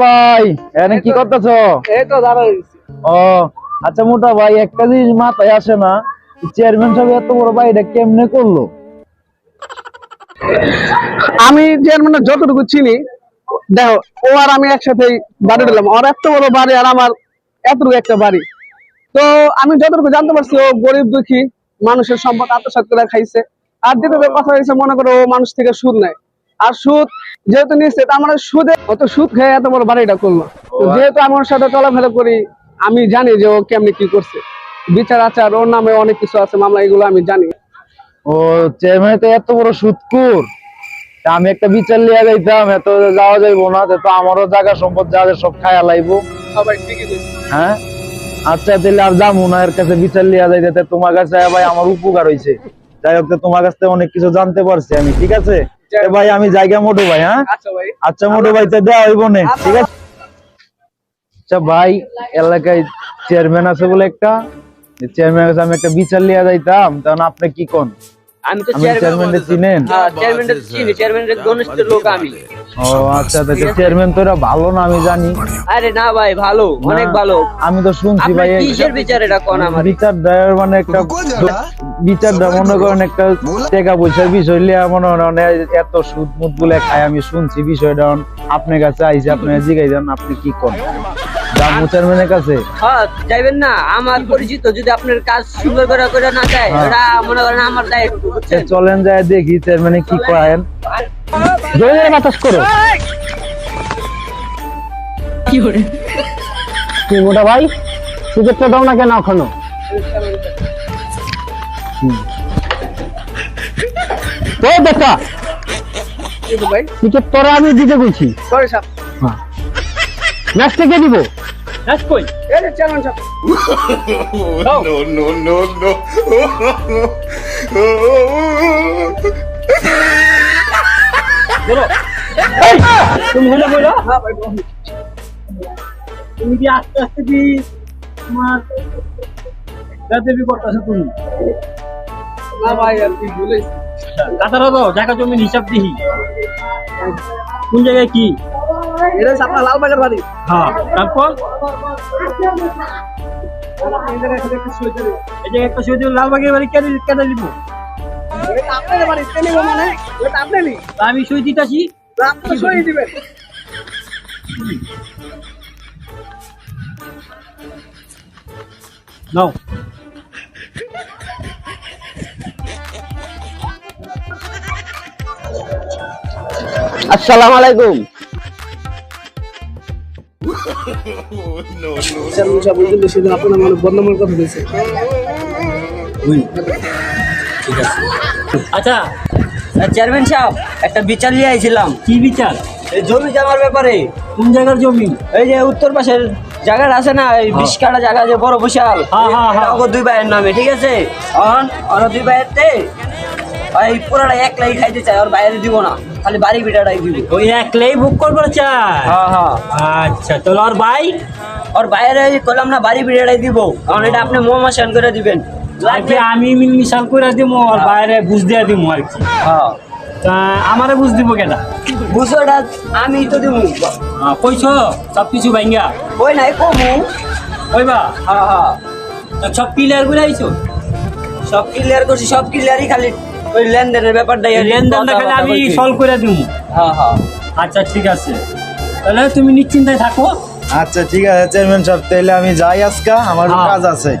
ভাই এখানে কি করতেছো? এই তো দাঁড়াই। ও আচ্ছা মোটা ভাই, একটা জিনিস মাথায় আসে না, চেয়ারম্যান সাহেব এত বড় বাড়িটা কেমনে করলো? আমি চেয়ারম্যানের যতটুকু চিনি, দেখো ও আর আমি একসাথে বাড়ি দিলাম। ওর এত বড় বাড়ি আর আমার এতটুকু একটা বাড়ি। তো আমি যতটুকু জানতে পারছি, ও গরিব দুঃখী মানুষের সম্পদ আত্মসাৎ করে খাইছে। আর দ্বিতীয় কথা হয়েছে, মনে করো ও মানুষ থেকে সুদ নেয়। আর সুদ যেহেতু নিচ্ছে, তার মানে সুদে অত সুদ খেয়ে এত বড় বাড়িটা করলো। তো যেহেতু আমি ওর সাথে চলাফেরা করি, আমি জানি যে ও কেমনি কি করছে। বিচার আচার ওর নামে অনেক কিছু আছে, মামলা, এগুলো আমি জানি। ও চেয়ারম্যান তো এত বড় সুদখোর, তা আমি একটা বিচার লিয়া যাইতাম, এত যাওয়া যাইবো না, তো আমারও জায়গা সম্পদ যা আছে সব খায়া লাইবো। সবাই ঠিকই বলছে। হ্যাঁ আচ্ছা, তাহলে আর যাবো না এর কাছে বিচার লিয়া যাইতে। তোমার কাছে ভাই আমার উপকার হয়েছে, যাই হোক তোমার কাছ থেকে অনেক কিছু জানতে পারছি আমি। ঠিক আছে ভাই, আমি জায়গা মোটু ভাই। হ্যাঁ আচ্ছা ভাই। আচ্ছা মোটু ভাই, তো দেওয়া হইব না, ঠিক আছে। আচ্ছা ভাই, এলাকায় চেয়ারম্যান আছে বলে একটা, চেয়ারম্যান কাছে আমি একটা বিচার লিয়া যাইতাম, তখন আপনি কি কোন? আমি তো চেয়ারম্যানকে চিনেন? চেয়ারম্যানকে চিনি, চেয়ারম্যানের ঘনিষ্ঠ লোক আমি। ও আচ্ছা, চেয়ারম্যান তো এরা ভালো না আমি জানি। আরে না ভাই, ভালো, অনেক ভালো। আমি তো শুনছি আপনি ভাই, কিসের বিচার এটা কোন আমার? বিচার দেওয়ার মানে একটা বিচারটা মনে করেন একটা টাকা পয়সার বিষয় লিয়া মনে করেন এত সুদ মুদ গুলো খায়, আমি শুনছি বিষয়টা। আপনার কাছে আইসি, আপনি জিগাই দেন আপনি কি করেন, যাবো চেয়ারম্যানের কাছে? হ্যাঁ যাইবেন না, আমার পরিচিত যদি আপনার কাজ সুন্দর করে না যায়, এটা মনে করেন আমার দায়িত্ব, বুঝছেন? চলেন যায় দেখি চেয়ারম্যানে কি করেন। জোরে বাতাস করো কি করে কি মোটা ভাই, সুযোগটা দাও না কেন এখনো? তো দেখা কিন্তু ভাই টিকিট তোরা আমি দিতে বলছি, সরি সাহেব। ম্যাচ থেকে দিব। কাজ কই? এই যে চেয়ারম্যান সাহেব। তুমি হলে বলো। হ্যাঁ ভাই, বলুন। তুমি কি আস্তে আস্তে কি তোমার দেবী করতেছো তুমি? না ভাই, আর কি বলেছি। কাতারা দাও, জায়গা জমির হিসাব দিহি। কোন জায়গায় কি? এটা হচ্ছে আপনার লালবাগের বাড়ি। হ্যাঁ, তারপর এই জায়গায় এখানে একটা সই করে। এই জায়গায় একটা সৌদি লালবাগের বাড়ি কেটে দিব। এটা আপনার বাড়ি, কে নিবো মানে? এটা আপনি। আমি সই দিতেছি। আপনি সই দিবেন। নাও। আসসালামু আলাইকুম। চেয়ারম্যান সাহেব বলছেন সেদিন আপনার নামে অনেক বদনামের কথা দিয়েছে। আচ্ছা চেয়ারম্যান সাহেব, একটা বিচার নিয়ে আইছিলাম। কি বিচার? এই জমি জমার ব্যাপারে। কোন জায়গার জমি? এই যে উত্তর পাশের জায়গাটা আছে না, এই 20 কাঠা জায়গা, যে বড় বিশাল, দুই ভাইয়ের নামে, ঠিক আছে? ওরা দুই ভাইয়েরতে ভাই পুরাটা একলাই খাইতে চায়, ওর বাইরে দিব না, খালি বাড়ি বিটাটাই দিব। ওই একলাই বুক করবো চাই? হ্যাঁ হ্যাঁ। আচ্ছা, তাহলে ওর ভাই? ওর বাইরে করলাম না, বাড়ি বিটাটাই দিব, কারণ এটা আপনি মোমাশান করে দিবেন। লাগবে আমি মিশাল করে দিব, ওর বাইরে বুঝ দিয়ে দিব আর কি। হ্যাঁ, তা আমারে বুঝ দিব কেনা? বুঝোটা আমি তো দিব। কইছ সব কিছু ভাঙ্গা? ওই নাই কমু। কইবা? হ্যাঁ হ্যাঁ, সব ক্লিয়ার করে আইছো? সব ক্লিয়ার করছি, সব ক্লিয়ারই, খালি ওই লেনদেনের ব্যাপারটাই। লেনদেনটা খালি আমি সলভ করে দিব। হ্যাঁ হ্যাঁ। আচ্ছা ঠিক আছে, তাহলে তুমি নিশ্চিন্তায় থাকো। আচ্ছা ঠিক আছে চেয়ারম্যান সাহেব, তাহলে আমি যাই আজকে, আমার কাজ আছে।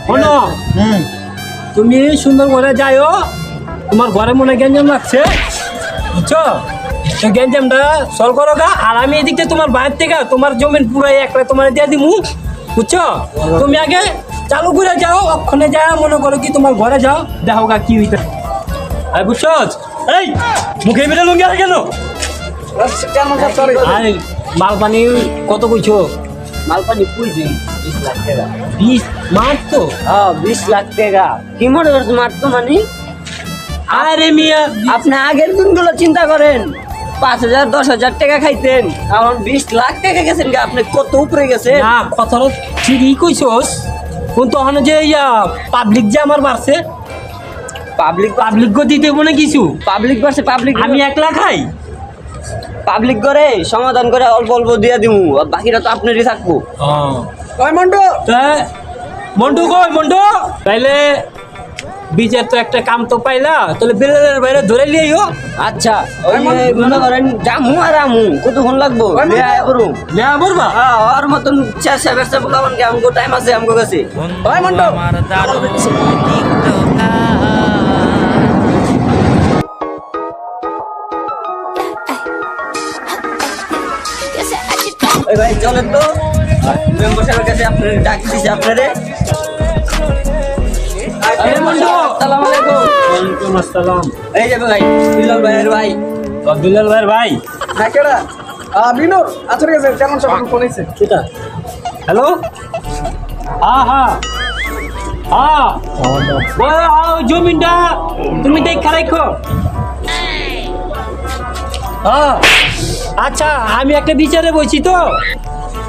শোনো, হুম, তুমি সুন্দর করে যাইও, তোমার ঘরে মনে গ্যাঞ্জাম লাগছে, বুঝছো? তো গ্যাঞ্জামটা সলভ করো গা, আর আমি এদিকে তোমার বাইরে থেকে তোমার জমিন পুরাই একটা তোমার দিয়ে দিমু, বুঝছো? তুমি আগে চালু করে যাও, ওখানে যা মনে করো কি তোমার ঘরে যাও, দেখো গা কি হইতে। আর বুঝছো, এই মুখে বেড়ে লুঙ্গি আর কেন? চেয়ারম্যান সাহেব সরি। আর মাল পানি কত কইছো? মালপানি পুইছি 20 লাখ টাকা। 20 মার তো? হ্যাঁ 20 লাখ টাকা। কি মনে করছো মারতো মানে? আরে মিয়া, আপনি আগের দিনগুলো চিন্তা করেন, 5,000 10,000 টাকা খাইতেন, এখন 20 লাখ টাকা গেছেন, আপনি কত উপরে গেছেন। না কথাটা ঠিকই কইছস, কিন্তু ওখানে যে পাবলিক যে আমার বাড়ছে, পাবলিক পাবলিক গো দিতে মনে কিছু? পাবলিক বাসে পাবলিক আমি একলা খাই? পাবলিক করে সমাধান করে অল্প অল্প দিয়ে দিমু, আর বাকিটা তো আপনারই থাকবো। ওই মন্টু, মন্টু কই মন্টু? তাইলে বিচার তো একটা কাম তো পাইলা, তাহলে বেলেলের বাইরে ধরে লিয়েও। আচ্ছা, ওই যে মনে করেন জামু আর আমু কতক্ষণ লাগবো? বিয়া করুম না বলবা? হ্যাঁ, ওর মতন চেষ্টা বেষ্টা বলাবেন কি? আমগো টাইম আছে আমগো কাছে। ওই মন্টু, ওই ভাই চলেন তো, মেম্বার সাহেবের কাছে আপনার ডাক দিছে আপনারে। আরে মন্টু, আসসালামু আলাইকুম। ওয়ালাইকুম আসসালাম। এই যে ভাই, বিলাল ভাইয়ের ভাই। আব্দুল্লাহ ভাই ভাই। হ্যাঁ কেডা? বিনোর, আচ্ছা ঠিক আছে, চেয়ারম্যান সাহেব ফোন আইছে। কিটা? হ্যালো? হ্যাঁ হ্যাঁ হ্যাঁ, ওই জমিনটা তুমি দেখা রাখো। হ্যাঁ আচ্ছা, আমি একটা বিচারে বসছি তো।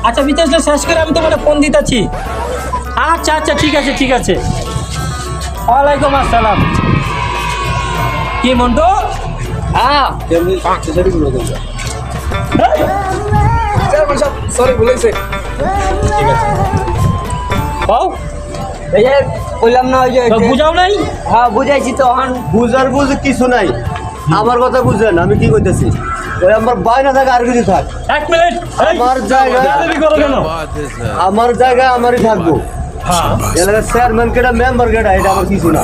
আচ্ছা, বিচারটা শেষ করে আমি তোমার ফোন দিতেছি। আচ্ছা আচ্ছা, ঠিক আছে ঠিক আছে। ওয়ালাইকুম আসসালাম। কি মন্টু? হ্যাঁ, চেয়ারম্যান সাহেব সরি বলেছে। কও, এই যে বললাম না, ওই যে তো বুঝাও নাই? হ্যাঁ বুঝাইছি তো। এখন বুঝার বুঝ কিছু নাই, আমার কথা বুঝলেন আমি কি কইতেছি? ওই আমার বাইনা থাকে আর কিছু থাক, এক মিনিট। এই, আমার জায়গা বেয়াদবি করো কেন? আমার জায়গা আমারই থাকবো। হ্যাঁ এলাকার চেয়ারম্যান কেটা মেম্বার কেটা এটা আমার কিছু না।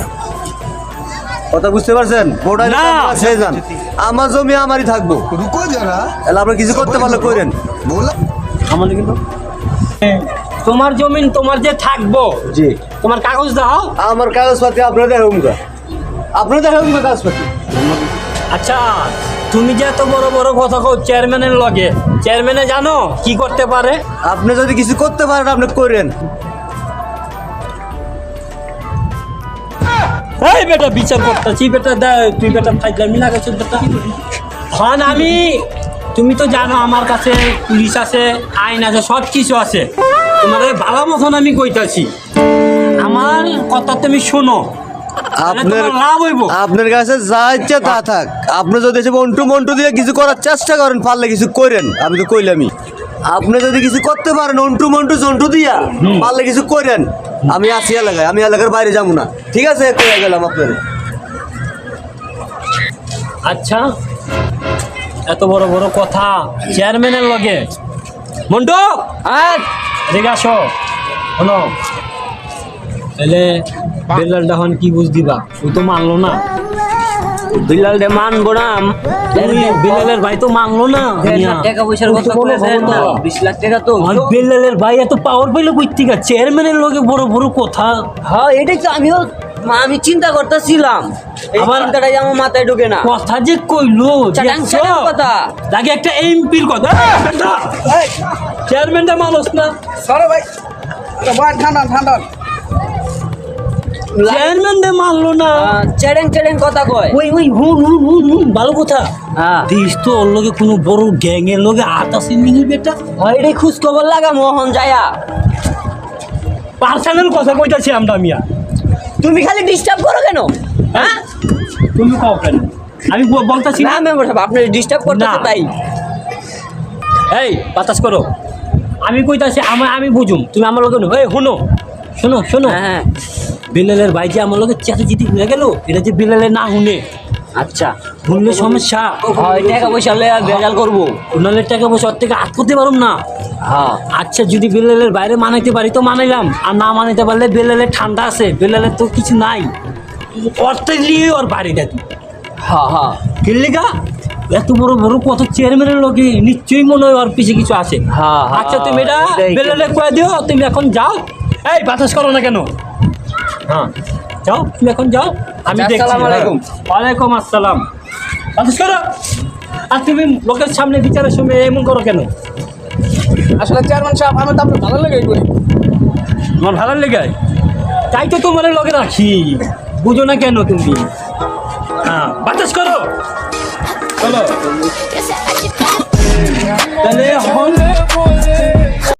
কথা বুঝতে পারছেন? ভোটার না। সেই যান, আমার জমি আমারই থাকবো। रुको जरा এলা আপনি কিছু করতে পারলে করেন। बोला আমাদের কিন্তু তোমার জমিন তোমার যে থাকবো, জি, তোমার কাগজ দাও। আমার কাগজপাতি আপনার দেখাবো গা, আপনার দেখাবো গা কাগজপাতি। আচ্ছা, তুমি যে এত বড় বড় কথা কও চেয়ারম্যানের লগে, চেয়ারম্যানে জানো কি করতে পারে? আপনি যদি কিছু করতে পারেন আপনি করেন। এই বেটা বিচার করতেছি বেটা, তুই বেটা ফাইজলামি না গেছিস বেটা। হন আমি, তুমি তো জানো আমার কাছে পুলিশ আছে, আইন আছে, সব কিছু আছে। তোমার ভালো মতন আমি কইতাছি, আমার কথা তুমি শোনো, তাহলে আপনার তোমার লাভ হইব। আপনার কাছে যা ইচ্ছা তা থাক, আপনি যদি এসে মন্টু মন্টু দিয়ে কিছু করার চেষ্টা করেন, পারলে কিছু করেন। আমি তো কইলামই, আপনি যদি কিছু করতে পারেন অন্টু মন্টু জন্টু দিয়া, পারলে কিছু করেন। আমি আছি এলাকায়, আমি এলাকার বাইরে যাবো না। ঠিক আছে, কয়ে গেলাম আপনার। আচ্ছা, এত বড় বড় কথা চেয়ারম্যানের লগে। মন্টু, আর এদিকে আসো। শোনো, তাহলে বেলালটা হন কি বুঝ দিবা? ও তো মানলো না। বিলাল রে মানবো না। বেলালের ভাই তো মানলো না। টাকা পয়সার কথা কয়ে দেন না, 20 লাখ টাকা তো। আর বেলালের ভাই এত পাওয়ার পাইলো কই থেকে? চেয়ারম্যানের লগে বড় বড় কথা। হ্যাঁ, এটাই তো আমি চিন্তা করতেছিলাম। এই আবার চিন্তাটাই আমার মাথায় ঢুকে না। কথা যে কইলো, চাটাং দেখছো? চাটাং কথা। লাগে একটা এমপির কথা। চেয়ারম্যানটা মানুষ না, সরি ভাই, ভাই ঠান্ডা ঠান্ডা। চেয়ারম্যানটা মানলো না। চেড়েং চেড়েং কথা কয়। ওই ওই হুন হুন হুন হুন, ভালো কথা। হ্যাঁ, দেশ তো ওর লগে কোনো বড় গ্যাং এর লগে হাত আছে নি বেটা? এটাই খোঁজ খবর লাগা মোহন যায়া। পার্সোনাল কথা কইতাছি আমরা মিয়া। তুমি খালি ডিস্টার্ব করো কেন? হ্যাঁ, তুমি কও কেন? আমি বলতাছি না না। মেম্বার সাহেব, আপনি ডিস্টার্ব করতেছে না। তাই। এই বাতাস করো, আমি কইতাছি আমি বুঝুম, তুমি আমার লগে এই শুনো শোনো শোনো। হ্যাঁ, বেলালের ভাই যে আমার লগে চেঁচাচিটি হয়ে গেল, এটা যে বেলালে না শুনে, আচ্ছা। শুনলে সমস্যা। হয় টাকা পয়সা লয়ে ভেজাল করবো। ওনাদের টাকা পয়সা ওর থেকে হাত করতে পারুম না। হ্যাঁ, আচ্ছা, যদি বেলালের বাইরে মানাইতে পারি তো মানাইলাম, আর না মানাইতে পারলে বেলালের ঠান্ডা আছে, বেলালের তো কিছু নাই, অর্থে নিয়ে ওর বাড়ি দেখি। হ্যাঁ, হ্যাঁ, কিল্লিগা এত বড় বড় কত চেয়ারম্যানের লোকে নিশ্চয়ই মনে হয় ওর পিছিয়ে কিছু আছে। হ্যাঁ, হ্যাঁ, আচ্ছা, তুমি এটা এটাই বেলালে কয়ে দিও, তুমি এখন যাও। এই বাতাস করো না কেন? হ্যাঁ, যাও, তুমি এখন যাও, আমি আচ্ছা, দেখছি। আসসালামু আলাইকুম। ওয়ালাইকুম আসসালাম। বাতাস করো। আর তুমি লোকের সামনে বিচারের সময় এমন করো কেন? আসলে চেয়ারম্যান সাহেব, আমি তো আপনার ভালো লেগেই করি। আমার ভালো লেগে, তাই তো তোমার লগে রাখি। বুঝো না কেন তুমি? হ্যাঁ, বাতাস করো। চলো তাহলে এখন